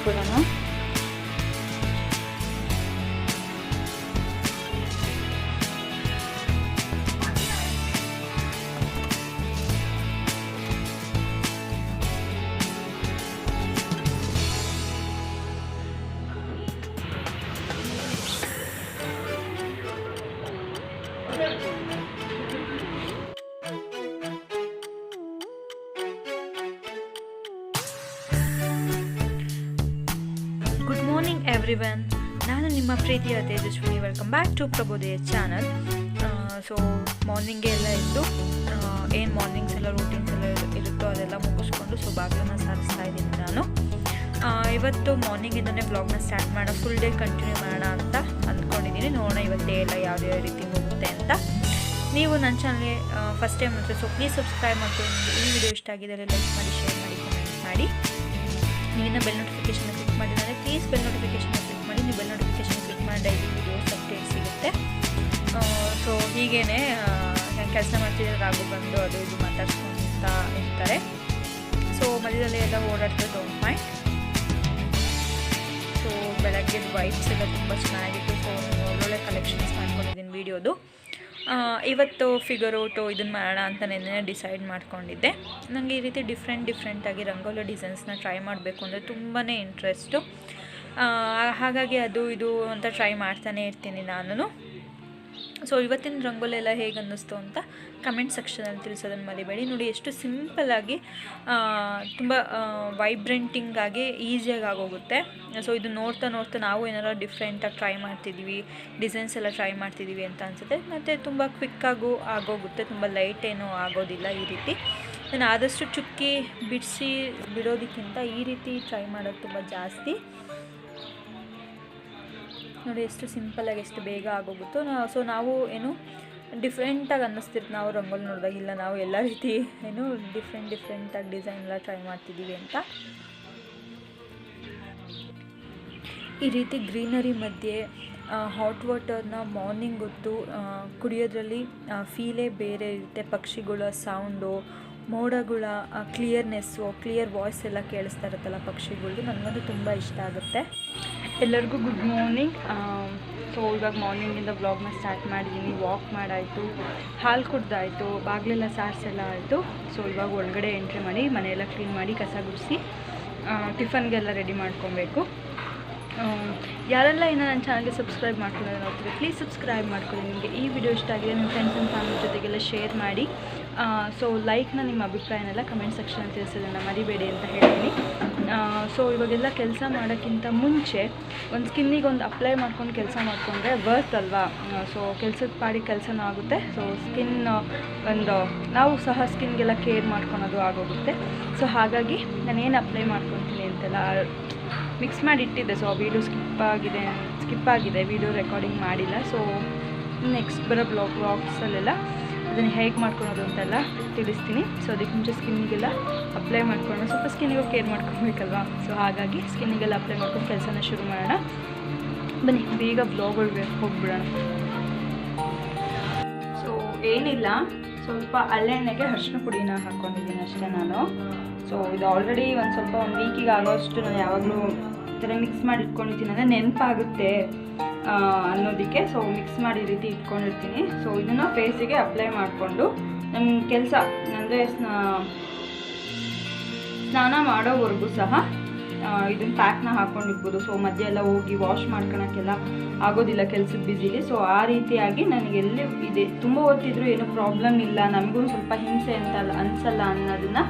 ಹಾಕ್ಬಿಡೋಣ. Good morning everyone, ನಾನು ನಿಮ್ಮ ಪ್ರೀತಿಯ Tejaswini. Welcome back to Prabodaya channel. So ಮಾರ್ನಿಂಗೇ ಎಲ್ಲ ಇದ್ದು ಏನು ಮಾರ್ನಿಂಗ್ಸ್ ಎಲ್ಲ ರೂಟೀನ್ಸ್ ಎಲ್ಲ ಇರುತ್ತೋ ಅದೆಲ್ಲ ಮುಗಿಸ್ಕೊಂಡು ಸೊ ಬಾಗಿಲನ್ನು ಸಾರಿಸ್ತಾ ಇದ್ದೀನಿ ನಾನು. ಇವತ್ತು ಮಾರ್ನಿಂಗಿಂದನೇ ವ್ಲಾಗ್ನ ಸ್ಟಾರ್ಟ್ ಮಾಡೋಣ, ಫುಲ್ ಡೇ ಕಂಟಿನ್ಯೂ ಮಾಡೋಣ ಅಂತ ಅಂದ್ಕೊಂಡಿದ್ದೀನಿ. ನೋಡೋಣ ಇವತ್ತು ಡೇ ಎಲ್ಲ ಯಾವ ರೀತಿ ಹೋಗುತ್ತೆ ಅಂತ. ನೀವು ನನ್ನ ಚಾನಲ್ಗೆ ಫಸ್ಟ್ ಟೈಮ್ ಅಂದರೆ ಸೊ ಪ್ಲೀಸ್ ಸಬ್ಸ್ಕ್ರೈಬ್ ಮಾಡ್ಕೊಂಡು ಈ ವಿಡಿಯೋ ಇಷ್ಟ ಆಗಿದ್ದರೆ ಲೈಕ್ ಮಾಡಿ, ಶೇರ್ ಮಾಡಿ, ಕಮೆಂಟ್ ಮಾಡಿ. ನೀವಿನ್ನ ಬೆಲ್ ನೋಟಿಫಿಕೇಷನ್ ಕ್ಲಿಕ್ ಮಾಡಿದರೆ ಪ್ಲೀಸ್ ಬೆಲ್ ನೋಟಿಫಿಕೇಷನ್ ಕ್ಲಿಕ್ ಮಾಡಿ. ನೀವು ಬೆಲ್ ನೋಟಿಫಿಕೇಷನ್ ಕ್ಲಿಕ್ ಮಾಡಿ ಡೈಲಿ ವಿಡಿಯೋಸ್ ಅಪ್ಡೇಟ್ ಸಿಗುತ್ತೆ. ಸೊ ಹೀಗೇ ಕೆಲಸ ಮಾಡ್ತಿದ್ರೆ ರಾಗು ಬಂದು ಅದು ಇದು ಮಾತಾಡ್ಸ್ಕೊಳ್ತಾ ಇರ್ತಾರೆ. ಸೊ ಮಧ್ಯದಲ್ಲಿ ಎಲ್ಲ ಓಡಾಡ್ತಾರೆ, ಡೋಂಟ್ ಮೈಂಡ್. ಸೊ ಬೆಳಗ್ಗೆದು ವೈಬ್ಸ್ ಎಲ್ಲ ತುಂಬ ಚೆನ್ನಾಗಿತ್ತು. ಸೊ ಒಳ್ಳೊಳ್ಳೆ ಕಲೆಕ್ಷನ್ಸ್ ಮಾಡ್ಕೊಂಡಿದ್ದೀನಿ ವೀಡಿಯೋದು. ಇವತ್ತು ಫಿಗರ್ ಔಟು ಇದನ್ನು ಮಾಡೋಣ ಅಂತ ನೆನ್ನೆ ಡಿಸೈಡ್ ಮಾಡ್ಕೊಂಡಿದ್ದೆ. ನನಗೆ ಈ ರೀತಿ ಡಿಫ್ರೆಂಟಾಗಿ ರಂಗೋಲಿ ಡಿಸೈನ್ಸ್ನ ಟ್ರೈ ಮಾಡಬೇಕು ಅಂದರೆ ತುಂಬಾ ಇಂಟ್ರೆಸ್ಟು. ಹಾಗಾಗಿ ಅದು ಇದು ಅಂತ ಟ್ರೈ ಮಾಡ್ತಾನೆ ಇರ್ತೀನಿ ನಾನು. ಸೊ ಇವತ್ತಿನ ರಂಗೋಲಿ ಎಲ್ಲ ಹೇಗೆ ಅನ್ನಿಸ್ತು ಅಂತ ಕಮೆಂಟ್ ಸೆಕ್ಷನಲ್ಲಿ ತಿಳಿಸೋದನ್ನು ಮರಿಬೇಡಿ. ನೋಡಿ ಎಷ್ಟು ಸಿಂಪಲ್ಲಾಗಿ ತುಂಬ ವೈಬ್ರೆಂಟಿಂಗಾಗಿ ಈಸಿಯಾಗಿ ಆಗೋಗುತ್ತೆ. ಸೊ ಇದು ನೋಡ್ತಾ ನಾವು ಏನಾರು ಡಿಫ್ರೆಂಟಾಗಿ ಟ್ರೈ ಮಾಡ್ತಿದ್ದೀವಿ, ಡಿಸೈನ್ಸ್ ಎಲ್ಲ ಟ್ರೈ ಮಾಡ್ತಿದ್ದೀವಿ ಅಂತ ಅನಿಸುತ್ತೆ. ಮತ್ತು ತುಂಬ ಕ್ವಿಕ್ಕಾಗೂ ಆಗೋಗುತ್ತೆ, ತುಂಬ ಲೈಟ್ ಏನೂ ಆಗೋದಿಲ್ಲ. ಈ ರೀತಿ ನಾನು ಆದಷ್ಟು ಚುಕ್ಕಿ ಬಿಡಿಸಿ ಬಿಡೋದಕ್ಕಿಂತ ಈ ರೀತಿ ಟ್ರೈ ಮಾಡೋದು ತುಂಬ ಜಾಸ್ತಿ. ನೋಡಿ ಎಷ್ಟು ಸಿಂಪಲ್ಲಾಗಿ ಎಷ್ಟು ಬೇಗ ಆಗೋಗುತ್ತೋ. ಸೊ ನಾವು ಏನು ಡಿಫ್ರೆಂಟಾಗಿ ಅನ್ನಿಸ್ತಿರ್ತು ನಾವು ರಂಗೋಲಿ ನೋಡಿದಾಗ. ಇಲ್ಲ, ನಾವು ಎಲ್ಲ ರೀತಿ ಏನು ಡಿಫ್ರೆಂಟಾಗಿ ಡಿಸೈನ್ ಎಲ್ಲ ಟ್ರೈ ಮಾಡ್ತಿದ್ದೀವಿ ಅಂತ. ಈ ರೀತಿ ಗ್ರೀನರಿ ಮಧ್ಯೆ ಹಾಟ್ ವಾಟರ್ನ ಮಾರ್ನಿಂಗ್ ಹೊತ್ತು ಕುಡಿಯೋದ್ರಲ್ಲಿ ಫೀಲೇ ಬೇರೆ ಇರುತ್ತೆ. ಪಕ್ಷಿಗಳ ಸೌಂಡು, ಮೋಡಗಳ ಕ್ಲಿಯರ್ ವಾಯ್ಸ್ ಎಲ್ಲ ಕೇಳಿಸ್ತಾ ಇರುತ್ತಲ್ಲ ಪಕ್ಷಿಗಳದ್ದು, ನನಗಂತೂ ತುಂಬ ಇಷ್ಟ ಆಗುತ್ತೆ. ಎಲ್ಲರಿಗೂ ಗುಡ್ ಮಾರ್ನಿಂಗ್. ಸೊ ಇವಾಗ ಮಾರ್ನಿಂಗಿಂದ ವ್ಲಾಗ್ನ ಸ್ಟಾರ್ಟ್ ಮಾಡಿದ್ದೀನಿ. ವಾಕ್ ಮಾಡಾಯಿತು, ಹಾಲು ಕುಡ್ದಾಯಿತು, ಬಾಗಿಲೆಲ್ಲ ಸಾರಿಸೆಲ್ಲ ಆಯಿತು. ಸೊ ಇವಾಗ ಒಳಗಡೆ ಎಂಟ್ರಿ ಮಾಡಿ ಮನೆಯೆಲ್ಲ ಕ್ಲೀನ್ ಮಾಡಿ ಕಸ ಗುಡಿಸಿ ಟಿಫನ್ಗೆಲ್ಲ ರೆಡಿ ಮಾಡ್ಕೊಬೇಕು. ಯಾರೆಲ್ಲ ಇನ್ನೂ ನನ್ನ ಚಾನಲ್ಗೆ ಸಬ್ಸ್ಕ್ರೈಬ್ ಮಾಡ್ಕೊಳ್ಳೋದು ನೋಡ್ತೀವಿ, ಪ್ಲೀಸ್ ಸಬ್ಸ್ಕ್ರೈಬ್ ಮಾಡ್ಕೊಳ್ಳಿ. ನಿಮಗೆ ಈ ವಿಡಿಯೋ ಇಷ್ಟ ಆಗಿದೆ ನಿಮ್ಮ ಫ್ರೆಂಡ್ಸ್ ಆ್ಯಂಡ್ ಫ್ಯಾಮಿಲಿ ಜೊತೆಗೆಲ್ಲ ಶೇರ್ ಮಾಡಿ. ಸೊ ಲೈಕ್ನ ನಿಮ್ಮ ಅಭಿಪ್ರಾಯನೆಲ್ಲ ಕಮೆಂಟ್ ಸೆಕ್ಷನಲ್ಲಿ ತಿಳಿಸೋದನ್ನು ಮರಿಬೇಡಿ ಅಂತ ಹೇಳ್ತೀನಿ. ಸೊ ಇವಾಗೆಲ್ಲ ಕೆಲಸ ಮಾಡೋಕ್ಕಿಂತ ಮುಂಚೆ ಒಂದು ಸ್ಕಿನ್ನಿಗೆ ಒಂದು ಅಪ್ಲೈ ಮಾಡ್ಕೊಂಡು ಕೆಲಸ ಮಾಡಿಕೊಂಡ್ರೆ ವರ್ತ್ ಅಲ್ವಾ. ಸೊ ಕೆಲಸದ ಪಾಡಿಗೆ ಕೆಲಸನೂ ಆಗುತ್ತೆ. ಸೊ ಸ್ಕಿನ್ ಒಂದು ನಾವು ಸಹ ಸ್ಕಿನ್ಗೆಲ್ಲ ಕೇರ್ ಮಾಡ್ಕೊಳೋದು ಆಗೋಗುತ್ತೆ. ಸೊ ಹಾಗಾಗಿ ನಾನೇನು ಅಪ್ಲೈ ಮಾಡ್ಕೊತೀನಿ ಅಂತೆಲ್ಲ ಮಿಕ್ಸ್ ಮಾಡಿ ಇಟ್ಟಿದ್ದೆ. ಸೊ ವೀಡಿಯೋ ಸ್ಕಿಪ್ ಆಗಿದೆ, ವೀಡಿಯೋ ರೆಕಾರ್ಡಿಂಗ್ ಮಾಡಿಲ್ಲ. ಸೊ ನೆಕ್ಸ್ಟ್ ಬರೋ ವ್ಲಾಗ್ಸಲ್ಲೆಲ್ಲ ಅದನ್ನು ಹೇಗೆ ಮಾಡ್ಕೊಳೋದು ಅಂತೆಲ್ಲ ತಿಳಿಸ್ತೀನಿ. ಸೊ ಅದಕ್ಕೆ ಮುಂಚೆ ಸ್ಕಿನ್ನಿಗೆಲ್ಲ ಅಪ್ಲೈ ಮಾಡ್ಕೊಂಡು ಸ್ವಲ್ಪ ಸ್ಕಿನ್ನಿಗೂ ಕೇರ್ ಮಾಡ್ಕೊಬೇಕಲ್ವಾ. ಸೊ ಹಾಗಾಗಿ ಸ್ಕಿನ್ನಿಗೆಲ್ಲ ಅಪ್ಲೈ ಮಾಡ್ಕೊಂಡು ಕೆಲಸನ ಶುರು ಮಾಡೋಣ. ಬನ್ನಿ ಬೇಗ ವ್ಲಾಗ್ ಹೋಗ್ಬಿಡೋಣ. ಸೊ ಏನಿಲ್ಲ, ಸ್ವಲ್ಪ ಹಳ್ಳೆಣ್ಣೆಗೆ ಅರಿಶಿನ ಪುಡಿನ ಹಾಕ್ಕೊಂಡಿದ್ದೀನಿ ಅಷ್ಟೇ ನಾನು. ಸೊ ಇದು ಆಲ್ರೆಡಿ ಒಂದು ವೀಕಿಗೆ ಆಗೋಷ್ಟು ನಾನು ಯಾವಾಗಲೂ ಈ ಥರ ಮಿಕ್ಸ್ ಮಾಡಿ ಇಟ್ಕೊಂಡಿರ್ತೀನಿ, ಅಂದರೆ ನೆನಪಾಗುತ್ತೆ ಅನ್ನೋದಕ್ಕೆ. ಸೊ ಮಿಕ್ಸ್ ಮಾಡಿ ಈ ರೀತಿ ಇಟ್ಕೊಂಡಿರ್ತೀನಿ. ಸೊ ಇದನ್ನು ಫೇಸಿಗೆ ಅಪ್ಲೈ ಮಾಡಿಕೊಂಡು ನಮ್ಮ ಕೆಲಸ ಅಂದರೆ ಸ್ನಾನ ಮಾಡೋವರೆಗೂ ಸಹ ಇದನ್ನು ಪ್ಯಾಕ್ನ ಹಾಕ್ಕೊಂಡಿರ್ಬೋದು. ಸೊ ಮಧ್ಯ ಎಲ್ಲ ಹೋಗಿ ವಾಶ್ ಮಾಡ್ಕೊಳಕ್ಕೆಲ್ಲ ಆಗೋದಿಲ್ಲ ಕೆಲಸದ ಬ್ಯುಸಿಲಿ. ಸೊ ಆ ರೀತಿಯಾಗಿ ನನಗೆ ಎಲ್ಲಿ ಇದೆ ತುಂಬ ಹೊತ್ತಿದ್ರೂ ಏನೂ ಪ್ರಾಬ್ಲಮ್ ಇಲ್ಲ, ನಮಗೂ ಸ್ವಲ್ಪ ಹಿಂಸೆ ಅಂತ ಅನಿಸಲ್ಲ ಅನ್ನೋದನ್ನು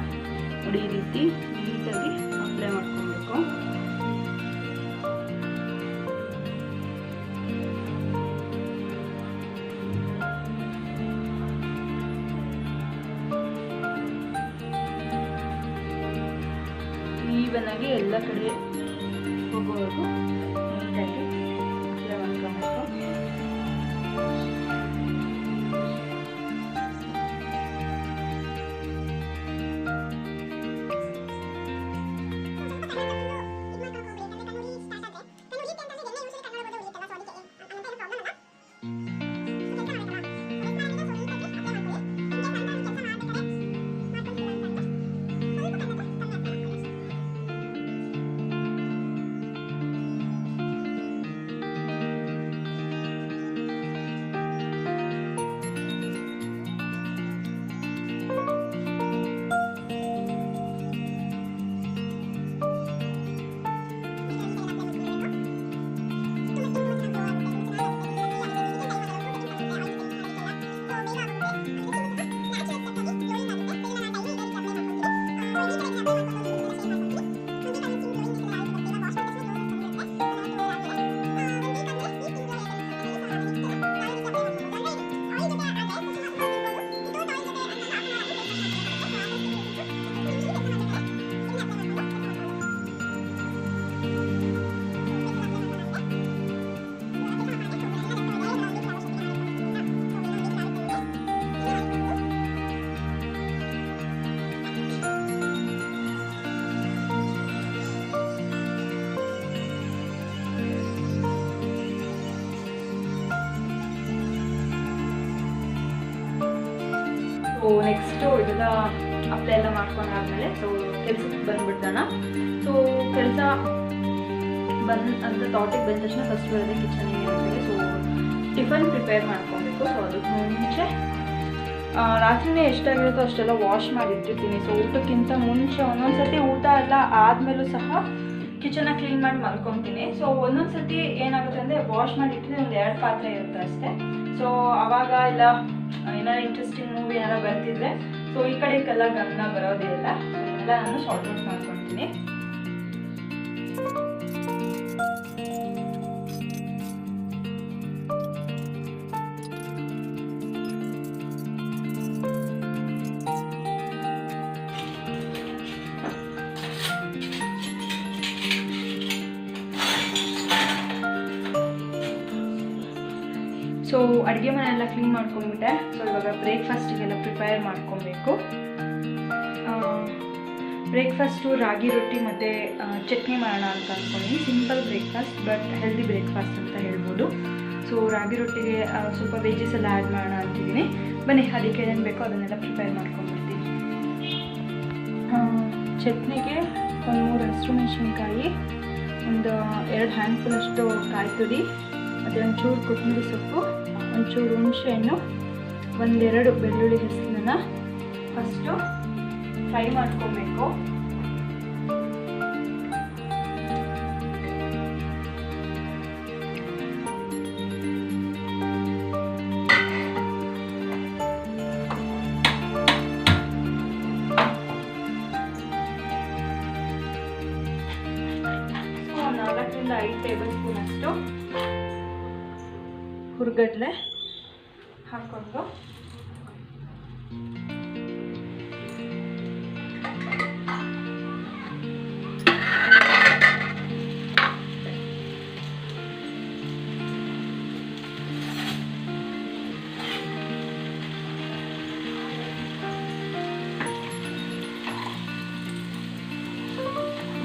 ನೋಡಿ ಈ ರೀತಿ ನೀಟಾಗಿ ಅಪ್ಲೈ ಮಾಡ್ಕೊಬೇಕು. ಈವನಾಗಿ ಎಲ್ಲ ಕಡೆ ಹೋಗೋವರೆಗೂ ನೀಟಾಗಿ ಅಪ್ಲೈ ಮಾಡ್ಕೊಬೇಕು. ನೆಕ್ಸ್ಟು ಇದೆಲ್ಲ ಅಪ್ಲೈ ಎಲ್ಲ ಮಾಡ್ಕೊಂಡಾದ್ಮೇಲೆ ಸೊ ಕೆಲ್ಸಕ್ಕೆ ಬಂದ್ಬಿಡ್ತಾನ. ಸೊ ಕೆಲಸ ಅಂತ ಥಾಟಿಗೆ ಬಂದ ತಕ್ಷಣ ಫಸ್ಟ್ ಬರೋದೇ ಕಿಚನಿಗೆ ಅಂತೇಳಿ. ಸೊ ಟಿಫನ್ ಪ್ರಿಪೇರ್ ಮಾಡ್ಕೊಬೇಕು. ಸೊ ಅದಕ್ಕೆ ಮುಂಚೆ ರಾತ್ರಿನೇ ಎಷ್ಟಾಗಿರುತ್ತೋ ಅಷ್ಟೆಲ್ಲ ವಾಶ್ ಮಾಡಿಟ್ಟಿರ್ತೀನಿ. ಸೊ ಊಟಕ್ಕಿಂತ ಮುಂಚೆ ಒಂದೊಂದು ಸರ್ತಿ ಊಟ ಎಲ್ಲ ಆದಮೇಲೂ ಸಹ ಕಿಚನ್ನ ಕ್ಲೀನ್ ಮಾಡಿ ಮಲ್ಕೊತೀನಿ. ಸೊ ಒಂದೊಂದು ಸರ್ತಿ ಏನಾಗುತ್ತೆ ಅಂದರೆ ವಾಶ್ ಮಾಡಿಟ್ಟಿದ್ರೆ ಒಂದು 2 ಪಾತ್ರೆ ಇರುತ್ತೆ ಅಷ್ಟೇ. ಸೊ ಆವಾಗ ಇಲ್ಲ ಏನಾದ್ರು ಇಂಟ್ರೆಸ್ಟಿಂಗ್ ಮೂವಿ ಏನಾರು ಬರ್ತಿದ್ರೆ ಸೊ ಈ ಕಡೆಗೆಲ್ಲ ಗಮನ ಬರೋದಿಲ್ಲ. ಎಲ್ಲ ನಾನು ಸಾರ್ಟ್ ಔಟ್ ಮಾಡ್ಕೊತೀನಿ. ಸೊ ಅಡುಗೆ ಮನೆಯೆಲ್ಲ ಕ್ಲೀನ್ ಮಾಡ್ಕೊಂಡ್ಬಿಟ್ಟೆ. ಸೊ ಇವಾಗ ಬ್ರೇಕ್ಫಾಸ್ಟಿಗೆಲ್ಲ ಪ್ರಿಪೇರ್ ಮಾಡ್ಕೊಬೇಕು. ಬ್ರೇಕ್ಫಾಸ್ಟು ರಾಗಿ ರೊಟ್ಟಿ ಮತ್ತು ಚಟ್ನಿ ಮಾಡೋಣ ಅಂತ ಅಂದ್ಕೊಂಡಿದ್ದೀನಿ. Simple breakfast but healthy breakfast ಅಂತ ಹೇಳ್ಬೋದು. ಸೊ ರಾಗಿ ರೊಟ್ಟಿಗೆ ಸ್ವಲ್ಪ ವೆಜ್ಜಸ್ ಎಲ್ಲ ಆ್ಯಡ್ ಮಾಡೋಣ ಅಂತಿದ್ದೀನಿ. ಬನ್ನಿ ಅದಕ್ಕೆ ಏನೇನು ಬೇಕೋ ಅದನ್ನೆಲ್ಲ ಪ್ರಿಪೇರ್ ಮಾಡ್ಕೊಂಡ್ಬಿಡ್ತೀನಿ. ಚಟ್ನಿಗೆ ಒಂದು 3 ಹಸಿಮೆಣಸಿನ್ಕಾಯಿ, ಒಂದು 2 ಹ್ಯಾಂಡ್ಫುಲ್ಲಷ್ಟು ಕಾಯಿ ತುರಿ, ಮತ್ತು ಒಂಚೂರು ಕೊತ್ತಂಬರಿ ಸೊಪ್ಪು, ಒಂಚೂರು ಹುಣಸೆಹಣ್ಣು, 1-2 ಬೆಳ್ಳುಳ್ಳಿ ಹೆಸರನ್ನ ಫಸ್ಟು ಫ್ರೈ ಮಾಡ್ಕೊಬೇಕು. ಸೊ 4-5 ಟೇಬಲ್ ಸ್ಪೂನ್ ಅಷ್ಟು ಹುರ್ಗಡ್ಲೆ ಹಾಕ್ಕೊಂಡು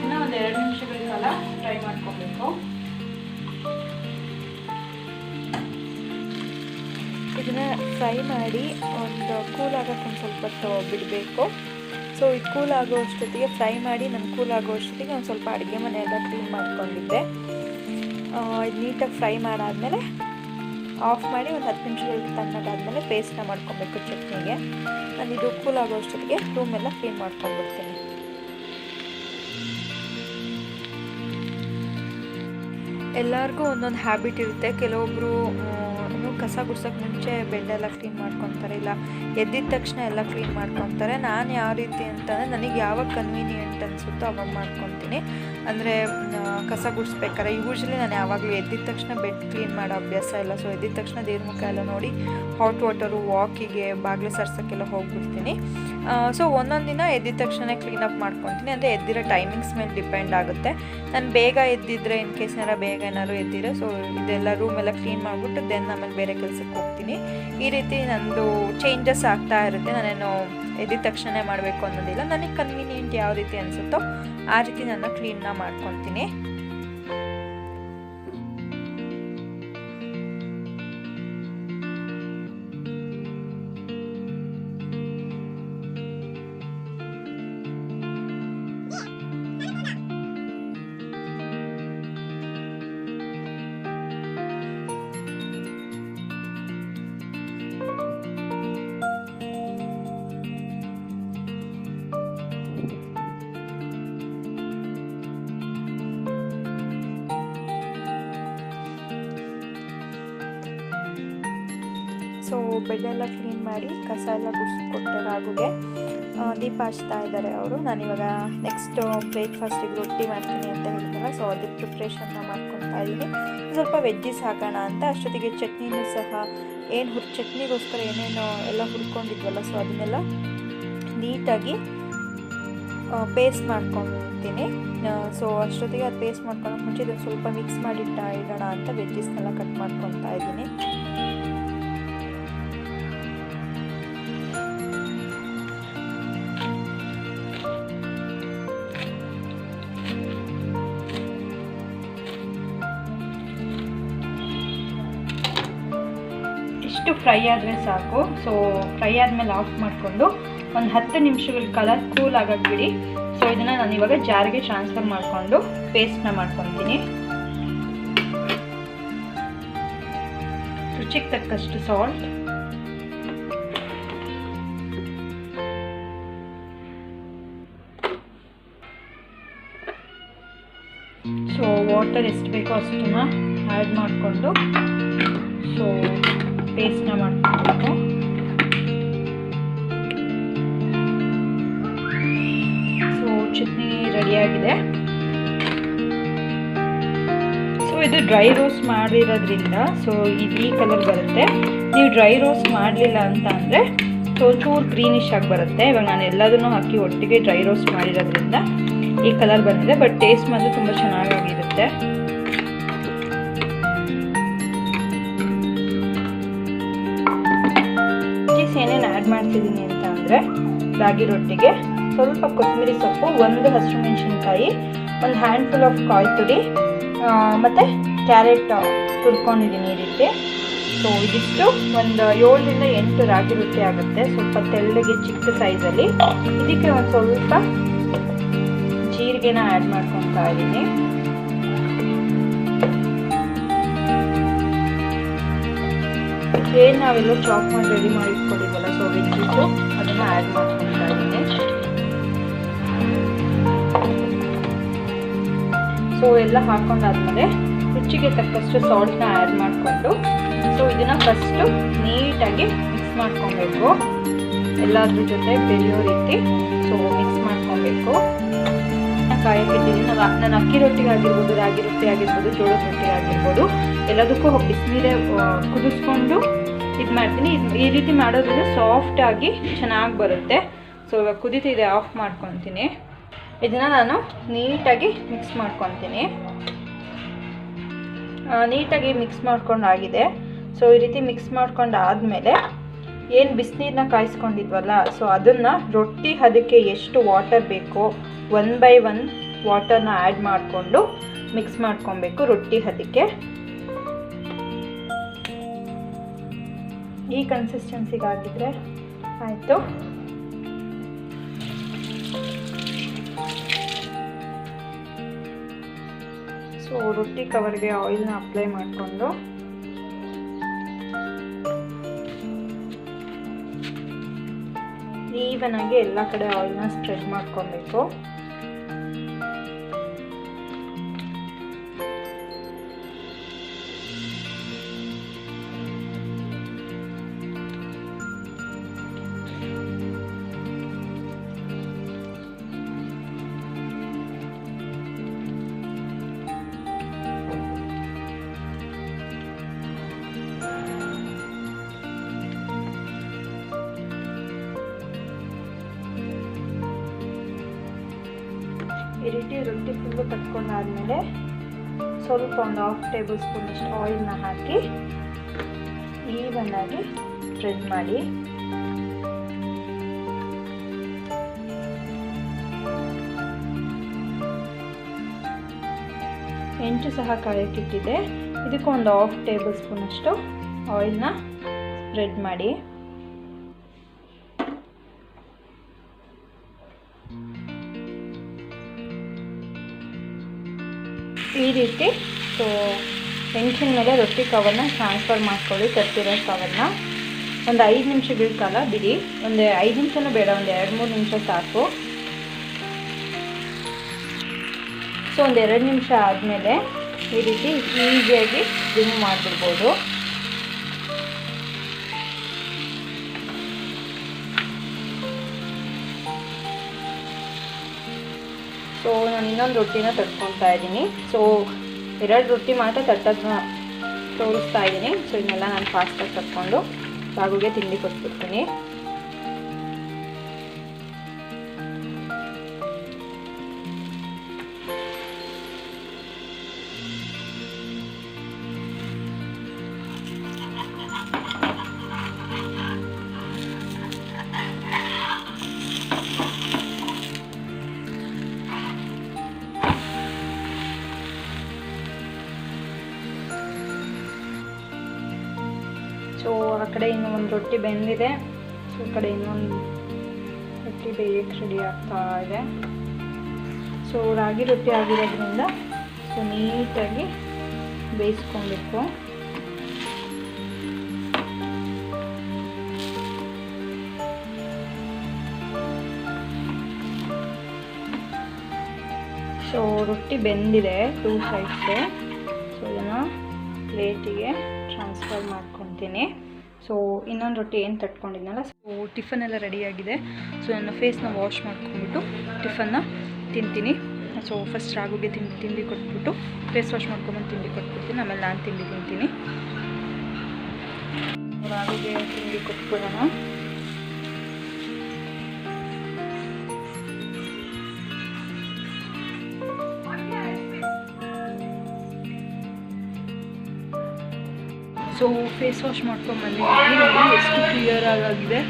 ಇನ್ನು ಒಂದು 2 ನಿಮಿಷಗಳ ಕಾಲ ಫ್ರೈ ಮಾಡ್ಕೊಬೇಕು. ಇದನ್ನು ಫ್ರೈ ಮಾಡಿ ಒಂದು ಕೂಲ್ ಆಗೋಕ್ಕೆ ಒಂದು ಸ್ವಲ್ಪ ಹೊತ್ತು ಬಿಡಬೇಕು. ಸೊ ಇದು ಕೂಲ್ ಆಗೋ ಅಷ್ಟೊತ್ತಿಗೆ ಫ್ರೈ ಮಾಡಿ ನಾನು ಕೂಲ್ ಆಗೋ ಅಷ್ಟೊತ್ತಿಗೆ ಒಂದು ಸ್ವಲ್ಪ ಅಡುಗೆ ಮನೆಯೆಲ್ಲ ಕ್ಲೀನ್ ಮಾಡ್ಕೊಂಡಿದ್ದೆ. ಇದು ನೀಟಾಗಿ ಫ್ರೈ ಮಾಡಾದಮೇಲೆ ಆಫ್ ಮಾಡಿ ಒಂದು 10 ನಿಮಿಷಗಳು ತಣ್ಣಗಾದ್ಮೇಲೆ ಪೇಸ್ಟ್ನ ಮಾಡ್ಕೊಬೇಕು ಚಟ್ನಿಗೆ. ನಾನು ಇದು ಕೂಲ್ ಆಗೋ ಅಷ್ಟೊತ್ತಿಗೆ ರೂಮೆಲ್ಲ ಕ್ಲೀನ್ ಮಾಡ್ಕೊಂಡ್ಬಿಡ್ತೀನಿ. ಎಲ್ಲರಿಗೂ ಒಂದೊಂದು ಹ್ಯಾಬಿಟ್ ಇರುತ್ತೆ. ಕೆಲವೊಬ್ಬರು ಕಸ ಗುಡ್ಸೋಕ್ಕೆ ಮುಂಚೆ ಬೆಡ್ಡೆಲ್ಲ ಕ್ಲೀನ್ ಮಾಡ್ಕೊತಾರೆ, ಇಲ್ಲ ಎದ್ದಿದ ತಕ್ಷಣ ಎಲ್ಲ ಕ್ಲೀನ್ ಮಾಡ್ಕೊತಾರೆ. ನಾನು ಯಾವ ರೀತಿ ಅಂತಂದರೆ ನನಗೆ ಯಾವಾಗ ಕನ್ವೀನಿಯೆಂಟ್ ಅನಿಸುತ್ತೋ ಅವಾಗ ಮಾಡ್ಕೊತೀನಿ. ಅಂದರೆ ಕಸ ಗುಡಿಸ್ಬೇಕಾದ್ರೆ ಯೂಶ್ವಲಿ ನಾನು ಯಾವಾಗಲೂ ಎದ್ದಿದ ತಕ್ಷಣ ಬೆಡ್ ಕ್ಲೀನ್ ಮಾಡೋ ಅಭ್ಯಾಸ ಇಲ್ಲ. ಸೊ ಎದ್ದಿದ ತಕ್ಷಣ ದೇವ್ರ ಮುಖ ಎಲ್ಲ ನೋಡಿ ಹಾಟ್ ವಾಟರು ವಾಕಿಗೆ ಬಾಗಿಲು ಸರ್ಸೋಕ್ಕೆಲ್ಲ ಹೋಗ್ಬಿಡ್ತೀನಿ. ಸೊ ಒಂದೊಂದು ದಿನ ಎದ್ದಿದ ತಕ್ಷಣ ಕ್ಲೀನಪ್ ಮಾಡ್ಕೊತೀನಿ. ಅಂದರೆ ಎದ್ದಿರೋ ಟೈಮಿಂಗ್ಸ್ ಮೇಲೆ ಡಿಪೆಂಡ್ ಆಗುತ್ತೆ. ನಾನು ಬೇಗ ಎದ್ದಿದ್ರೆ ಇನ್ ಕೇಸ್ ಬೇಗ ಏನಾದ್ರು ಎದ್ದಿರೋ ಸೊ ಇದೆಲ್ಲ ರೂಮೆಲ್ಲ ಕ್ಲೀನ್ ಮಾಡಿಬಿಟ್ಟು ದೆನ್ ಆಮೇಲೆ ಬೇರೆ ಕೆಲಸಕ್ಕೆ ಹೋಗ್ತೀನಿ. ಈ ರೀತಿ ನಂದು ಚೇಂಜಸ್ ಆಗ್ತಾ ಇರುತ್ತೆ. ನಾನೇನು ಎದ್ದಿದ ತಕ್ಷಣ ಮಾಡಬೇಕು ಅನ್ನೋದಿಲ್ಲ. ನನಗೆ ಕನ್ವೀನಿಯೆಂಟ್ ಯಾವ ರೀತಿ ಅನಿಸುತ್ತೋ ಆ ರೀತಿ ನಾನು ಕ್ಲೀನ್ನ ಮಾಡ್ಕೊತೀನಿ. ಸೊ ಬೆಡ್ಡೆಲ್ಲ ಕ್ಲೀನ್ ಮಾಡಿ ಕಸ ಎಲ್ಲ ಗುಡಿಸ್ಕೊಟ್ಟೆ ರಾಗುಗೆ. ದೀಪ ಹಚ್ತಾ ಇದ್ದಾರೆ ಅವರು. ನಾನಿವಾಗ ನೆಕ್ಸ್ಟ್ ಬ್ರೇಕ್ಫಾಸ್ಟಿಗೆ ರೊಟ್ಟಿ ಮಾಡ್ತೀನಿ ಅಂತ ಹೇಳ್ತಾರೆ. ಸೊ ಅದಕ್ಕೆ ಪ್ರಿಪ್ರೇಷನ್ನ ಮಾಡ್ಕೊತಾ ಇದ್ದೀನಿ. ಸ್ವಲ್ಪ ವೆಜ್ಜೀಸ್ ಹಾಕೋಣ ಅಂತ. ಅಷ್ಟೊತ್ತಿಗೆ ಚಟ್ನಿನೂ ಸಹ ಚಟ್ನಿಗೋಸ್ಕರ ಏನೇನು ಎಲ್ಲ ಹುರ್ಕೊಂಡಿದ್ವಲ್ಲ ಸೊ ಅದನ್ನೆಲ್ಲ ನೀಟಾಗಿ ಪೇಸ್ಟ್ ಮಾಡ್ಕೊತೀನಿ. ಸೊ ಅಷ್ಟೊತ್ತಿಗೆ ಅದು ಪೇಸ್ಟ್ ಮಾಡ್ಕೊಳ್ಳೋಕೆ ಮುಂಚೆ ಇದನ್ನು ಸ್ವಲ್ಪ ಮಿಕ್ಸ್ ಮಾಡಿ ಇಡೋಣ ಅಂತ ವೆಜ್ಜೀಸ್ನೆಲ್ಲ ಕಟ್ ಮಾಡ್ಕೊತಾ ಇದ್ದೀನಿ. ಇಷ್ಟು ಫ್ರೈ ಆದರೆ ಸಾಕು. ಸೊ ಫ್ರೈ ಆದಮೇಲೆ ಆಫ್ ಮಾಡಿಕೊಂಡು ಒಂದು 10 ನಿಮಿಷಗಳ ಕಾಲ ಕೂಲ್ ಆಗಕ್ಕೆ ಬಿಡಿ. ಸೊ ಇದನ್ನು ನಾನು ಇವಾಗ ಜಾರಿಗೆ ಟ್ರಾನ್ಸ್ಫರ್ ಮಾಡಿಕೊಂಡು ಪೇಸ್ಟ್ನ ಮಾಡ್ಕೊತೀನಿ. ರುಚಿಗೆ ತಕ್ಕಷ್ಟು ಸಾಲ್ಟ್, ಸೊ ವಾಟರ್ ಎಷ್ಟು ಬೇಕೋ ಅಷ್ಟನ್ನು ಆ್ಯಡ್ ಮಾಡಿಕೊಂಡು ಸೊ ಪೇಸ್ಟ್ನ ಮಾಡ್ಕೊಬೇಕು. ಸೊ ಚಟ್ನಿ ರೆಡಿಯಾಗಿದೆ. ಸೊ ಇದು ಡ್ರೈ ರೋಸ್ಟ್ ಮಾಡಿರೋದ್ರಿಂದ ಸೊ ಈ ಕಲರ್ ಬರುತ್ತೆ. ನೀವು ಡ್ರೈ ರೋಸ್ಟ್ ಮಾಡಲಿಲ್ಲ ಅಂತ ಅಂದರೆ ಸೊ ಚೂರು ಗ್ರೀನಿಶ್ ಆಗಿ ಬರುತ್ತೆ. ಇವಾಗ ನಾನು ಎಲ್ಲದನ್ನೂ ಹಾಕಿ ಒಟ್ಟಿಗೆ ಡ್ರೈ ರೋಸ್ಟ್ ಮಾಡಿರೋದ್ರಿಂದ ಈ ಕಲರ್ ಬಂದಿದೆ. ಬಟ್ ಟೇಸ್ಟ್ ಮಾತ್ರ ತುಂಬ ಚೆನ್ನಾಗಿರುತ್ತೆ. ಏನೇನು ಆ್ಯಡ್ ಮಾಡ್ತಿದ್ದೀನಿ ಅಂತ ಅಂದರೆ ರಾಗಿ ರೊಟ್ಟಿಗೆ ಸ್ವಲ್ಪ ಕೊತ್ತಂಬರಿ ಸೊಪ್ಪು, 1 ಹಸಿರು ಮೆಣಸಿನ್ಕಾಯಿ, ಒಂದು ಹ್ಯಾಂಡ್ಫುಲ್ ಆಫ್ ಕಾಯಿ ತುರಿ ಮತ್ತು ಕ್ಯಾರೆಟ್ ತುರ್ಕೊಂಡಿದ್ದೀನಿ ಈ ರೀತಿ. ಸೊ ಇದಿಷ್ಟು ಒಂದು 7ರಿಂದ 8 ರಾಗಿ ರೊಟ್ಟಿ ಆಗುತ್ತೆ. ಸ್ವಲ್ಪ ತೆಳ್ಳಗೆ ಚಿಕ್ಕ ಸೈಜಲ್ಲಿ. ಇದಕ್ಕೆ ಒಂದು ಸ್ವಲ್ಪ ಜೀರಿಗೆನ ಆ್ಯಡ್ ಮಾಡ್ಕೊತಾ ಇದ್ದೀನಿ. ಏನು ನಾವೆಲ್ಲ ಚಾಪ್ ಮಾಡಿ ರೆಡಿ ಮಾಡಿ ಇಟ್ಕೊಂಡಿದ್ವಲ್ಲ ಸೊ ವೆಜ್ಜಿಟ್ಟು ಅದನ್ನು ಆ್ಯಡ್ ಮಾಡ್ಕೊತಾ ಇದ್ದೀನಿ. ಸೊ ಎಲ್ಲ ಹಾಕೊಂಡಾದ್ಮೇಲೆ ರುಚಿಗೆ ತಕ್ಕಷ್ಟು ಸಾಲ್ಟ್ನ ಆ್ಯಡ್ ಮಾಡಿಕೊಂಡು ಸೊ ಇದನ್ನು ಫಸ್ಟು ನೀಟಾಗಿ ಮಿಕ್ಸ್ ಮಾಡ್ಕೊಬೇಕು. ಎಲ್ಲದ್ರ ಜೊತೆ ಬೆರೆಯೋ ರೀತಿ ಸೊ ಮಿಕ್ಸ್ ಮಾಡ್ಕೊಬೇಕು. ಕಾಯಕ್ಕಿಟ್ಟಿದ್ದೀನಿ. ನಾನು ಅಕ್ಕಿ ರೊಟ್ಟಿಗೆ ಆಗಿರ್ಬೋದು, ರಾಗಿ ರೊಟ್ಟಿ ಆಗಿರ್ಬೋದು, ಜೋಳದ ರೊಟ್ಟಿ ಆಗಿರ್ಬೋದು, ಎಲ್ಲದಕ್ಕೂ ಬಿಸಿನೀರೇ ಕುದಿಸ್ಕೊಂಡು ಇದು ಮಾಡ್ತೀನಿ. ಈ ರೀತಿ ಮಾಡೋದ್ರಿಂದ ಸಾಫ್ಟಾಗಿ ಚೆನ್ನಾಗಿ ಬರುತ್ತೆ. ಸೊ ಇವಾಗ ಕುದೀತಿದೆ, ಆಫ್ ಮಾಡ್ಕೊತೀನಿ. ಇದನ್ನು ನಾನು ನೀಟಾಗಿ ಮಿಕ್ಸ್ ಮಾಡ್ಕೊತೀನಿ. ನೀಟಾಗಿ ಮಿಕ್ಸ್ ಮಾಡ್ಕೊಂಡಾಗಿದೆ. ಸೊ ಈ ರೀತಿ ಮಿಕ್ಸ್ ಮಾಡ್ಕೊಂಡಾದಮೇಲೆ ಏನು ಬಿಸಿನೀರನ್ನ ಕಾಯಿಸ್ಕೊಂಡಿದ್ವಲ್ಲ ಸೊ ಅದನ್ನು ರೊಟ್ಟಿ ಅದಕ್ಕೆ ಎಷ್ಟು ವಾಟರ್ ಬೇಕೋ 1 by 1 ವಾಟರ್ನ ಆ್ಯಡ್ ಮಾಡಿಕೊಂಡು ಮಿಕ್ಸ್ ಮಾಡ್ಕೊಬೇಕು ರೊಟ್ಟಿ ಅದಕ್ಕೆ. ಈ ಕನ್ಸಿಸ್ಟೆನ್ಸಿಗಾಗಿದ್ರೆ ಆಯಿತು. ಸೊ ರೊಟ್ಟಿ ಕವರ್ಗೆ ಆಯಿಲ್ನ ಅಪ್ಲೈ ಮಾಡಿಕೊಂಡು ಈವನಾಗಿ ಎಲ್ಲ ಕಡೆ ಆಯಿಲ್ನ ಸ್ಪ್ರೆಡ್ ಮಾಡ್ಕೊಬೇಕು. ಈ ರೀತಿ ರೊಟ್ಟಿ ಫುಲ್ಲು ತಟ್ಕೊಂಡಾದ್ಮೇಲೆ ಸ್ವಲ್ಪ ಒಂದು 1/2 ಟೇಬಲ್ ಸ್ಪೂನಷ್ಟು ಆಯಿಲ್ನ ಹಾಕಿ ಈವನ್ನಾಗಿ ಸ್ಪ್ರೆಡ್ ಮಾಡಿ ಹೆಂಚು ಸಹ ಕಾಯಕ್ಕಿಟ್ಟಿದೆ. ಇದಕ್ಕೆ ಒಂದು 1/2 ಟೇಬಲ್ ಸ್ಪೂನಷ್ಟು ಆಯಿಲ್ನ ಸ್ಪ್ರೆಡ್ ಮಾಡಿ ಈ ರೀತಿ ಸೊ ಹೆಂಚಿನ ಮೇಲೆ ರೊಟ್ಟಿ ಕವರ್ನ ಟ್ರಾನ್ಸ್ಫರ್ ಮಾಡ್ಕೊಳ್ಳಿ. ತರ್ತಿರೋ ಕವರ್ನ ಒಂದು 5 ನಿಮಿಷಗಳ ಕಾಲ ಬಿಡಿ. ಒಂದು 5 ನಿಮಿಷನೂ ಬೇಡ, ಒಂದು 2-3 ನಿಮಿಷ ಸಾಕು. ಸೊ ಒಂದು 2 ನಿಮಿಷ ಆದಮೇಲೆ ಈ ರೀತಿ ಈಸಿಯಾಗಿ ರಿಮೂವ್ ಮಾಡಿಬಿಡ್ಬೋದು. ಸೊ ನಾನು ಇನ್ನೊಂದು ರೊಟ್ಟಿನ ತಟ್ಕೊತಾ ಇದ್ದೀನಿ. ಸೊ 2 ರೊಟ್ಟಿ ಮಾತ್ರ ತಟ್ಟೋದನ್ನ ತೋರಿಸ್ತಾ ಇದ್ದೀನಿ. ಸೊ ಇದನ್ನೆಲ್ಲ ನಾನು ಫಾಸ್ಟಾಗಿ ತಟ್ಕೊಂಡು ಬಾಗುಗೆ ತಿಂಡಿ ಕೊಟ್ಬಿಡ್ತೀನಿ. ಸೊ ಕಡೆ ಇನ್ನೂ ಒಂದು ರೊಟ್ಟಿ ಬೆಂದಿದೆ. ಸೊ ಈ ಕಡೆ ಇನ್ನೊಂದು ರೊಟ್ಟಿ ಬೇಯಕ್ಕೆ ರೆಡಿ ಆಗ್ತಾ ಇದೆ. ಸೊ ರಾಗಿ ರೊಟ್ಟಿ ಆಗಿರೋದ್ರಿಂದ ಸೊ ನೀಟಾಗಿ ಬೇಯಿಸ್ಕೊಬೇಕು. ಸೊ ರೊಟ್ಟಿ ಬೆಂದಿದೆ 2 ಸೈಡ್ಸು. ಸೊ ಇದನ್ನು ಪ್ಲೇಟಿಗೆ ಟ್ರಾನ್ಸ್ಫರ್ ಮಾಡ್ಕೊತೀನಿ. ಸೊ ಇನ್ನೊಂದು ರೊಟ್ಟಿ ಏನು ತಟ್ಕೊಂಡಿದ್ನಲ್ಲ, ಸೊ ಟಿಫನ್ ಎಲ್ಲ ರೆಡಿಯಾಗಿದೆ. ಸೊ ನನ್ನ ಫೇಸ್ನ ವಾಶ್ ಮಾಡ್ಕೊಂಡ್ಬಿಟ್ಟು ಟಿಫನ್ನ ತಿಂತೀನಿ. ಸೊ ಫಸ್ಟ್ ರಾಗುಗೆ ತಿಂಡಿ ಕೊಟ್ಬಿಟ್ಟು ಫೇಸ್ ವಾಶ್ ಮಾಡ್ಕೊಂಬಂದು ತಿಂಡಿ ಕೊಟ್ಬಿಡ್ತೀನಿ. ಆಮೇಲೆ ನಾನು ತಿಂಡಿ ತಿಂತೀನಿ. ರಾಗುಗೆ ತಿಂಡಿ ಕೊಟ್ಬಿಡೋಣ. ಸೊ ಫೇಸ್ ವಾಶ್ ಮಾಡ್ಕೊಂಡ್ಬಂದಿದ್ದೀನಿ. ನೋಡಿ ಎಷ್ಟು ಕ್ಲಿಯರ್ ಆಗಿದೆ,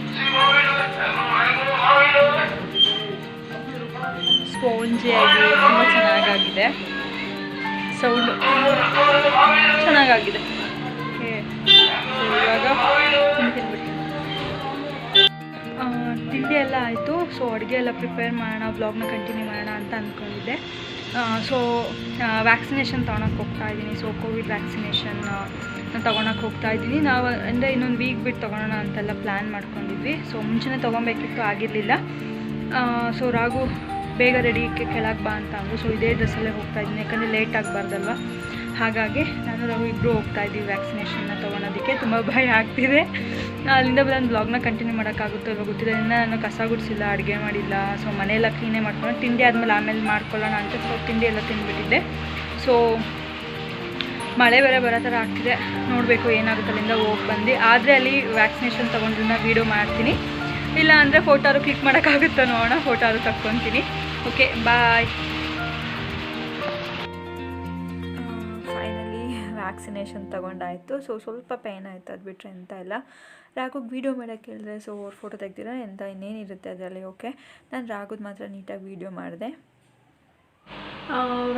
ಸ್ಪಾಂಜಿಯಾಗಿ ತುಂಬ ಚೆನ್ನಾಗಾಗಿದೆ. ಸೌಂಡ್ ಚೆನ್ನಾಗಾಗಿದೆ. ಇವಾಗ ತಿಂಡಿ ಎಲ್ಲ ಆಯಿತು. ಸೊ ಅಡುಗೆ ಎಲ್ಲ ಪ್ರಿಪೇರ್ ಮಾಡೋಣ, ಬ್ಲಾಗ್ನ ಕಂಟಿನ್ಯೂ ಮಾಡೋಣ ಅಂತ ಅಂದ್ಕೊಂಡಿದ್ದೆ. ಸೊ ವ್ಯಾಕ್ಸಿನೇಷನ್ ತೊಗೊಳಕ್ಕೆ ಹೋಗ್ತಾಯಿದ್ದೀನಿ. ಸೊ ಕೋವಿಡ್ ವ್ಯಾಕ್ಸಿನೇಷನ್ ತೊಗೊಳಕ್ಕೆ ಹೋಗ್ತಾಯಿದ್ದೀನಿ. ನಾವು ಅಂದರೆ ಇನ್ನೊಂದು ವೀಕ್ ಬಿಟ್ಟು ತೊಗೊಳೋಣ ಅಂತೆಲ್ಲ ಪ್ಲ್ಯಾನ್ ಮಾಡ್ಕೊಂಡಿದ್ವಿ. ಸೊ ಮುಂಚೆನೇ ತೊಗೊಬೇಕಿತ್ತು, ಆಗಿರಲಿಲ್ಲ. ಸೊ ರಾಗು ಬೇಗ ರೆಡಿಗೆ ಕೆಳಗೆ ಬಾ ಅಂತ ಅಂದರು. ಸೊ ಇದೇ ಡ್ರೆಸ್ಸಲ್ಲೇ ಹೋಗ್ತಾಯಿದ್ದೀನಿ, ಯಾಕಂದರೆ ಲೇಟ್ ಆಗಬಾರ್ದಲ್ವ. ಹಾಗಾಗಿ ನಾನು ರಾಗು ಇಬ್ಬರು ಹೋಗ್ತಾಯಿದ್ದೀವಿ ವ್ಯಾಕ್ಸಿನೇಷನ್ನ ತೊಗೊಳೋದಕ್ಕೆ. ತುಂಬ ಭಯ ಆಗ್ತಿದೆ. ಅಲ್ಲಿಂದ ಬಂದು ಬ್ಲಾಗ್ನ ಕಂಟಿನ್ಯೂ ಮಾಡೋಕ್ಕಾಗುತ್ತೋ ಇವಾಗ ಗೊತ್ತಿಲ್ಲ. ಇನ್ನು ನಾನು ಕಸ ಗುಡಿಸಿಲ್ಲ, ಅಡುಗೆ ಮಾಡಿಲ್ಲ. ಸೊ ಮನೆಯೆಲ್ಲ ಕ್ಲೀನೇ ಮಾಡ್ಕೊಂಡು ತಿಂಡಿ ಆಮೇಲೆ ಮಾಡ್ಕೊಳ್ಳೋಣ ಅಂತ ಸೊ ತಿಂಡಿ ಎಲ್ಲ ತಿಂದುಬಿಟ್ಟಿದ್ದೆ. ಸೊ ಮಳೆ ಬೇರೆ ಬರೋ ಥರ ಆಗ್ತಿದೆ, ನೋಡಬೇಕು ಏನಾಗುತ್ತೆ. ಅಲ್ಲಿಂದ ಹೋಗಿ ಬಂದು ಆದರೆ ಅಲ್ಲಿ ವ್ಯಾಕ್ಸಿನೇಷನ್ ತೊಗೊಂಡ್ರನ್ನ ವೀಡಿಯೋ ಮಾಡ್ತೀನಿ. ಇಲ್ಲ ಅಂದರೆ ಫೋಟೋರು ಕ್ಲಿಕ್ ಮಾಡೋಕ್ಕಾಗುತ್ತೋ ನೋಡೋಣ, ಫೋಟೋರು ತಕ್ಕೊತೀನಿ. Okay, bye. ಫೈನಲಿ ವ್ಯಾಕ್ಸಿನೇಷನ್ ತೊಗೊಂಡಾಯಿತು. ಸೊ ಸ್ವಲ್ಪ ಪೇನ್ ಆಯಿತು, ಅದು ಬಿಟ್ಟರೆ ಎಂತ ಇಲ್ಲ. ರಾಗುಗೆ ವೀಡಿಯೋ ಮಾಡೋಕ್ಕೆ ಹೇಳಿದ್ರೆ ಸೊ ಅವ್ರು ಫೋಟೋ ತೆಗ್ದಿರ ಎಂತ ಇನ್ನೇನಿರುತ್ತೆ ಅದರಲ್ಲಿ. ಓಕೆ, ನಾನು ರಾಗುದು ಮಾತ್ರ ನೀಟಾಗಿ ವೀಡಿಯೋ ಮಾಡಿದೆ.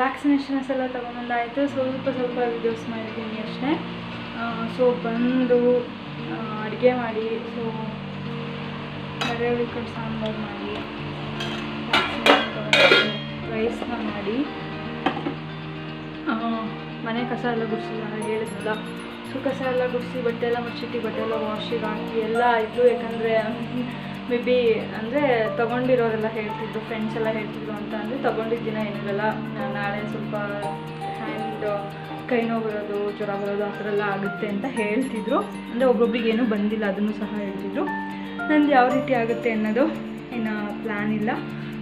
ವ್ಯಾಕ್ಸಿನೇಷನ್ಸ್ ಎಲ್ಲ ತೊಗೊಂಬಂದಾಯಿತು. ಸ್ವಲ್ಪ ವೀಡಿಯೋಸ್ ಮಾಡಿದ್ದೀನಿ ಅಷ್ಟೇ. ಸೊ ಬಂದು ಅಡುಗೆ ಮಾಡಿ, ಸೊ ಕರಿಬೇವು ಕಟ್ಟು ಸಾಂಬಾರು ಮಾಡಿ, ವ್ಯಾಕ್ಸಿನೇಷನ್ ತೊಗೊಂಡು ರೈಸ್ನ ಮಾಡಿ, ಮನೆ ಕಸ ಎಲ್ಲ ಗುಡಿಸಿಲ್ಲ ಹೇಳಿದ್ನಲ್ಲ. ಸೊ ಕಸ ಎಲ್ಲ ಗುಡಿಸಿ ಬಟ್ಟೆ ಎಲ್ಲ ಮುಚ್ಚಿಟ್ಟು ಬಟ್ಟೆ ಎಲ್ಲ ವಾಶಿಗೆ ಹಾಕಿ ಎಲ್ಲ ಆಯಿತು. ಯಾಕಂದರೆ ಮೇ ಬಿ ಅಂದರೆ ತೊಗೊಂಡಿರೋರೆಲ್ಲ ಹೇಳ್ತಿದ್ರು, ಫ್ರೆಂಡ್ಸ್ ಎಲ್ಲ ಹೇಳ್ತಿದ್ರು ಅಂತ ಅಂದರೆ ತೊಗೊಂಡಿದ್ದ ದಿನ ಏನಿರಲ್ಲ, ನಾಳೆ ಸ್ವಲ್ಪ ಹ್ಯಾಂಡ್ ಕೈ ನೋವು ಬರೋದು, ಜ್ವರ ಬರೋದು ಆ ಥರ ಎಲ್ಲ ಆಗುತ್ತೆ ಅಂತ ಹೇಳ್ತಿದ್ರು. ಅಂದರೆ ಒಬ್ಬೊಬ್ರಿಗೆ ಏನೂ ಬಂದಿಲ್ಲ, ಅದನ್ನು ಸಹ ಹೇಳ್ತಿದ್ರು. ನಂದು ಯಾವ ರೀತಿ ಆಗುತ್ತೆ ಅನ್ನೋದು ಇನ್ನು ಪ್ಲ್ಯಾನ್ ಇಲ್ಲ.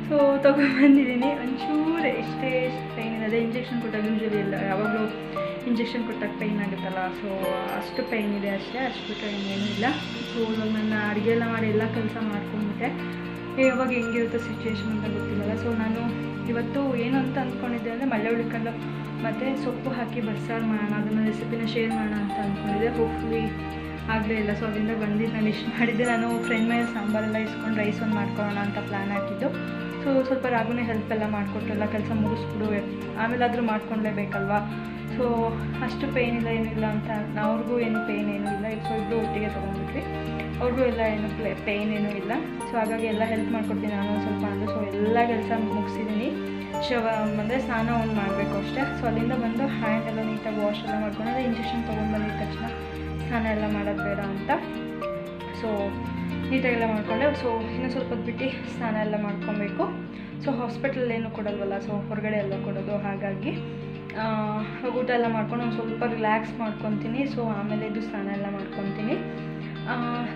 ಸೊ ತೊಗೊಂಡ್ಬಂದಿದ್ದೀನಿ. ಒಂಚೂರು ಎಷ್ಟು ಪೈನ್ ಇದೆ. ಇಂಜೆಕ್ಷನ್ ಕೊಟ್ಟಾಗ ಯೂಶ್ವಲಿ ಇಲ್ಲ, ಯಾವಾಗಲೂ ಇಂಜೆಕ್ಷನ್ ಕೊಟ್ಟಾಗ ಪೈನ್ ಆಗುತ್ತಲ್ಲ. ಸೊ ಅಷ್ಟು ಪೈನ್ ಇದೆ ಅಷ್ಟೇ, ಅಷ್ಟು ಬಿಟ್ಟರೆ ಇನ್ನೇನೂ ಇಲ್ಲ. ಸೊ ಇವಾಗ ನನ್ನ ಅಡುಗೆ ಎಲ್ಲ ಮಾಡಿ ಎಲ್ಲ ಕೆಲಸ ಮಾಡ್ಕೊಂಡ್ಬಿಟ್ಟೆ. ಯಾವಾಗ ಹೆಂಗಿರುತ್ತೆ ಸಿಚುವೇಶನ್ ಅಂತ ಗೊತ್ತಿಲ್ಲಲ್ಲ. ಸೊ ನಾನು ಇವತ್ತು ಏನು ಅಂತ ಅಂದ್ಕೊಂಡಿದ್ದೆ ಅಂದರೆ ಮಳ್ಳುಳ್ಳಿ ಕಾಳು ಮತ್ತು ಸೊಪ್ಪು ಹಾಕಿ ಬಸ್ಸಾರು ಮಾಡೋಣ, ಅದನ್ನು ರೆಸಿಪಿನ ಶೇರ್ ಮಾಡೋಣ ಅಂತ ಅಂದ್ಕೊಂಡಿದ್ದೆ. ಹೋಪ್ಫುಲಿ ಆಗಲೇ ಇಲ್ಲ. ಸೊ ಅದರಿಂದ ಬಂದಿದ್ದು ನಾನು ಇಷ್ಟು ಮಾಡಿದ್ದೆ. ನಾನು ಫ್ರೆಂಡ್ ಮೇಲೆ ಸಾಂಬಾರೆಲ್ಲ ಇಸ್ಕೊಂಡು ರೈಸ್ ಒಂದು ಮಾಡ್ಕೊಳ್ಳೋಣ ಅಂತ ಪ್ಲ್ಯಾನ್ ಹಾಕಿದ್ದು. ಸೊ ಸ್ವಲ್ಪ ರಾಗುನೇ ಹೆಲ್ಪ್ ಎಲ್ಲ ಮಾಡಿಕೊಟ್ಟು ಎಲ್ಲ ಕೆಲಸ ಮುಗಿಸ್ಬಿಡು, ಆಮೇಲಾದರೂ ಮಾಡ್ಕೊಳ್ಲೇಬೇಕಲ್ವ. ಸೊ ಅಷ್ಟು ಪೇಯ್ನ್ ಇಲ್ಲ ಏನಿಲ್ಲ ಅಂತ ಅವ್ರಿಗೂ ಏನು ಪೇಯ್ನ್ ಏನೂ ಇಲ್ಲ. ಸೊ ಇಬ್ಬರು ಒಟ್ಟಿಗೆ ತೊಗೊಂಡ್ಬಿಟ್ವಿ, ಅವ್ರಿಗೂ ಎಲ್ಲ ಏನು ಪೇಯ್ನ್ ಏನೂ ಇಲ್ಲ. ಸೊ ಹಾಗಾಗಿ ಎಲ್ಲ ಹೆಲ್ಪ್ ಮಾಡಿಕೊಡ್ತೀನಿ ನಾನು ಸ್ವಲ್ಪ ಅಂದರು. ಸೊ ಎಲ್ಲ ಕೆಲಸ ಮುಗಿಸಿದ್ದೀನಿ. ಅಂದರೆ ಸ್ನಾನ ಒಂದು ಮಾಡಬೇಕು ಅಷ್ಟೇ. ಸೊ ಅಲ್ಲಿಂದ ಬಂದು ಹ್ಯಾಂಡ್ ಎಲ್ಲ ನೀಟಾಗಿ ವಾಶ್ ಎಲ್ಲ ಮಾಡ್ಕೊಂಡು ಇಂಜೆಕ್ಷನ್ ತೊಗೊಂಡು ಬಂದಿದ್ದ ತಕ್ಷಣ ಸ್ನಾನ ಎಲ್ಲ ಮಾಡೋದು ಬೇಡ ಅಂತ ಸೊ ನೀಟಾಗೆಲ್ಲ ಮಾಡಿಕೊಂಡೆ. ಸೊ ಇನ್ನೂ ಸ್ವಲ್ಪ ಹೊತ್ತು ಬಿಟ್ಟು ಸ್ನಾನ ಎಲ್ಲ ಮಾಡ್ಕೊಬೇಕು. ಸೊ ಹಾಸ್ಪಿಟಲ್ ಏನು ಕೊಡಲ್ವಲ್ಲ, ಸೊ ಹೊರಗಡೆ ಎಲ್ಲ ಕೊಡೋದು. ಹಾಗಾಗಿ ಊಟ ಎಲ್ಲ ಮಾಡ್ಕೊಂಡು ಒಂದು ಸ್ವಲ್ಪ ರಿಲ್ಯಾಕ್ಸ್ ಮಾಡ್ಕೊತೀನಿ. ಸೊ ಆಮೇಲೆ ಇದು ಸ್ನಾನ ಎಲ್ಲ ಮಾಡ್ಕೊತೀನಿ.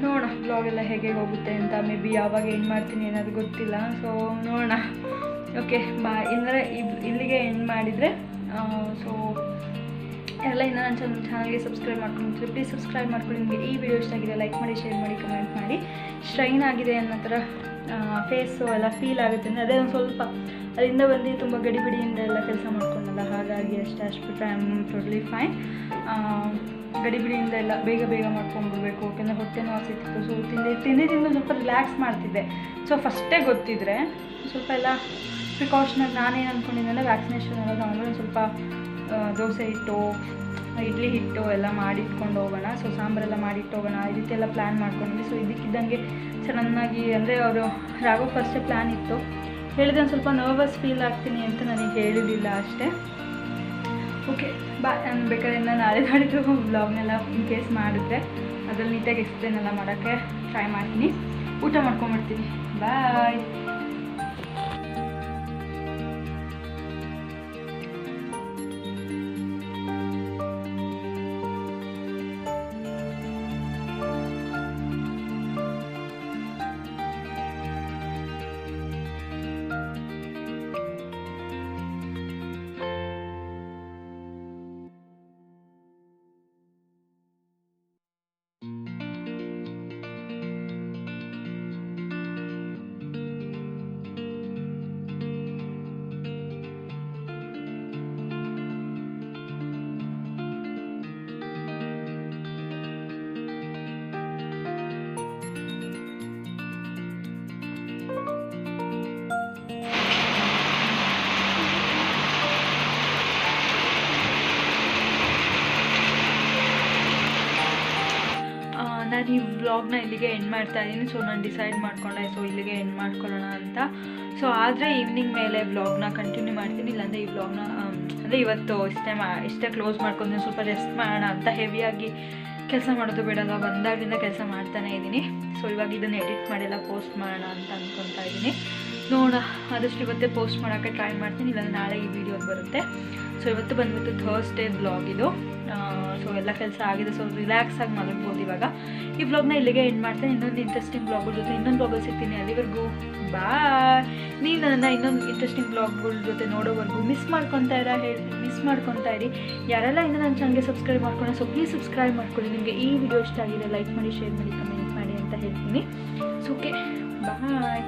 ನೋಡೋಣ ಬ್ಲಾಗ್ ಎಲ್ಲ ಹೇಗೆ ಹೋಗುತ್ತೆ ಅಂತ. ಮೇ ಬಿ ಯಾವಾಗ ಏನು ಮಾಡ್ತೀನಿ ಏನಾದರೂ ಗೊತ್ತಿಲ್ಲ. ಸೊ ನೋಡೋಣ. ಓಕೆ, ಅಂದರೆ ಇಲ್ಲಿಗೆ ಎಂಡ್ ಮಾಡಿದರೆ ಸೊ ಎಲ್ಲ ಇನ್ನೂ ನನ್ನ ಚಾನಲ್ಗೆ ಸಬ್ಸ್ಕ್ರೈಬ್ ಮಾಡ್ಕೊಂಡು ಪ್ಲೀಸ್ ಸಬ್ಸ್ಕ್ರೈಬ್ ಮಾಡ್ಕೊಂಡು. ನಿಮಗೆ ಈ ವಿಡಿಯೋ ಇಷ್ಟ ಆಗಿದೆ ಲೈಕ್ ಮಾಡಿ, ಶೇರ್ ಮಾಡಿ, ಕಮೆಂಟ್ ಮಾಡಿ. ಸ್ಟ್ರೈನ್ ಆಗಿದೆ ಅನ್ನೋ ಥರ ಫೇಸು ಎಲ್ಲ ಫೀಲ್ ಆಗುತ್ತೆ ಅಂದರೆ ಅದೇ ಒಂದು ಸ್ವಲ್ಪ ಅಲ್ಲಿಂದ ಬಂದು ತುಂಬ ಗಡಿಬಿಡಿಯಿಂದ ಎಲ್ಲ ಕೆಲಸ ಮಾಡ್ಕೊಂಡಲ್ಲ, ಹಾಗಾಗಿ ಅಷ್ಟು ಬಿಟ್ಟರೆ ಐ ಆಮ್ ಟೋಟ್ಲಿ ಫೈನ್. ಗಡಿಬಿಡಿಯಿಂದ ಎಲ್ಲ ಬೇಗ ಮಾಡ್ಕೊಂಡ್ಬಿಡ್ಬೇಕು, ಯಾಕೆಂದರೆ ಹೊಟ್ಟೆ ನೋವು ಸಿಗ್ತಿತ್ತು. ಸೊ ತಿಂದು ಸ್ವಲ್ಪ ರಿಲ್ಯಾಕ್ಸ್ ಮಾಡ್ತಿದ್ದೆ. ಸೊ ಫಸ್ಟೇ ಗೊತ್ತಿದ್ದರೆ ಸ್ವಲ್ಪ ಎಲ್ಲ ಪ್ರಿಕಾಷನಾಗಿ ನಾನೇನು ಅಂದ್ಕೊಂಡಿದ್ದೆ ವ್ಯಾಕ್ಸಿನೇಷನ್ ಎಲ್ಲ ತೊಗೊಂಡ್ರೆ ಸ್ವಲ್ಪ ದೋಸೆ ಹಿಟ್ಟು ಇಡ್ಲಿ ಹಿಟ್ಟು ಎಲ್ಲ ಮಾಡಿಟ್ಕೊಂಡು ಹೋಗೋಣ. ಸೊ ಸಾಂಬಾರೆಲ್ಲ ಮಾಡಿಟ್ಟು ಹೋಗೋಣ ಈ ರೀತಿ ಎಲ್ಲ ಪ್ಲ್ಯಾನ್ ಮಾಡ್ಕೊಂಡ್ವಿ. ಸೊ ಇದಕ್ಕಿದ್ದಂಗೆ ಸಡನ್ನಾಗಿ ಅಂದರೆ ಅವರು ರಾಘವ್ ಫಸ್ಟೇ ಪ್ಲ್ಯಾನ್ ಇತ್ತು, ಹೇಳಿದ್ರೆ ಒಂದು ಸ್ವಲ್ಪ ನರ್ವಸ್ ಫೀಲ್ ಆಗ್ತೀನಿ ಅಂತ ನನಗೆ ಹೇಳಿರಲಿಲ್ಲ ಅಷ್ಟೇ. Okay bye. ನಾನು ಬೇಕಾದ್ರೆ ನಾಳೆ ನಾಡಿದ್ದು ವ್ಲಾಗ್ನೆಲ್ಲ ಇನ್ ಕೇಸ್ ಮಾಡಿದ್ರೆ ಅದ್ರಲ್ಲಿ ನೀಟಾಗಿ ಎಕ್ಸ್ಪ್ಲೇನ್ ಎಲ್ಲ ಮಾಡೋಕ್ಕೆ ಟ್ರೈ ಮಾಡ್ತೀನಿ. ಊಟ ಮಾಡ್ಕೊಂಬಿಡ್ತೀನಿ. ಬಾಯ್. ನಾನು ಈ ವ್ಲಾಗ್ನ ಇಲ್ಲಿಗೆ ಎಂಡ್ ಮಾಡ್ತಾ ಇದ್ದೀನಿ. ಸೊ ನಾನು ಡಿಸೈಡ್ ಮಾಡ್ಕೊಂಡೆ ಸೊ ಇಲ್ಲಿಗೆ ಎಂಡ್ ಮಾಡ್ಕೊಳ್ಳೋಣ ಅಂತ. ಸೊ ಆದರೆ ಈವ್ನಿಂಗ್ ಮೇಲೆ ವ್ಲಾಗ್ನ ಕಂಟಿನ್ಯೂ ಮಾಡ್ತೀನಿ, ಇಲ್ಲಾಂದರೆ ಈ ವ್ಲಾಗ್ನ ಅಂದರೆ ಇವತ್ತು ಇಷ್ಟೇ ಕ್ಲೋಸ್ ಮಾಡ್ಕೊಂಡು ಸ್ವಲ್ಪ ರೆಸ್ಟ್ ಮಾಡೋಣ ಅಂತ. ಹೆವಿಯಾಗಿ ಕೆಲಸ ಮಾಡೋದು ಬೇಡಲ್ಲ, ಬಂದಾಗಲಿಂದ ಕೆಲಸ ಮಾಡ್ತಾನೇ ಇದ್ದೀನಿ. ಸೊ ಇವಾಗ ಇದನ್ನು ಎಡಿಟ್ ಮಾಡಿಲ್ಲ ಪೋಸ್ಟ್ ಮಾಡೋಣ ಅಂತ ಅಂದ್ಕೊತಾ ಇದ್ದೀನಿ. ನೋಡೋಣ, ಆದಷ್ಟು ಇವತ್ತೇ ಪೋಸ್ಟ್ ಮಾಡೋಕ್ಕೆ ಟ್ರೈ ಮಾಡ್ತೀನಿ, ಇಲ್ಲಾಂದರೆ ನಾಳೆ ಈ ವಿಡಿಯೋ ಬರುತ್ತೆ. ಸೊ ಇವತ್ತು ಬಂದ್ಬಿಟ್ಟು ಥರ್ಸ್ಡೇ ವ್ಲಾಗ್ ಇದು. ಸೊ ಎಲ್ಲ ಕೆಲಸ ಆಗಿದೆ, ಸೊ ರಿಲ್ಯಾಕ್ಸಾಗಿ ಮಲಗ್ಬೋದು ಇವಾಗ. ಈ ವ್ಲಾಗ್ನ ಇಲ್ಲಿಗೆ ಎಂಡ್ ಮಾಡ್ತೀನಿ. ಇನ್ನೊಂದು ಇಂಟ್ರೆಸ್ಟಿಂಗ್ ವ್ಲಾಗ್ಗಳ ಜೊತೆ ಇನ್ನೊಂದು ವ್ಲಾಗಲ್ಲಿ ಸಿಗ್ತೀನಿ. ಅಲ್ಲಿವರೆಗೂ ಬಾಯ್. ನೀವು ನನ್ನನ್ನು ಇನ್ನೊಂದು ಇಂಟ್ರೆಸ್ಟಿಂಗ್ ವ್ಲಾಗ್ಗಳ ಜೊತೆ ನೋಡೋವರೆಗೂ ಮಿಸ್ ಮಾಡ್ಕೊತಾ ಇರಿ. ಯಾರೆಲ್ಲ ಇನ್ನೂ ನನ್ನ ಚಾನಲ್ಗೆ ಸಬ್ಸ್ಕ್ರೈಬ್ ಮಾಡ್ಕೊಳ್ಳಿ, ಸೊ ಪ್ಲೀಸ್ ಸಬ್ಸ್ಕ್ರೈಬ್ ಮಾಡ್ಕೊಳ್ಳಿ. ನಿಮಗೆ ಈ ವಿಡಿಯೋ ಇಷ್ಟ ಆಗಿದೆ ಲೈಕ್ ಮಾಡಿ, ಶೇರ್ ಮಾಡಿ, ಕಮೆಂಟ್ ಮಾಡಿ ಅಂತ ಹೇಳ್ತೀನಿ. ಸೊ ಓಕೆ ಬಾಯ್.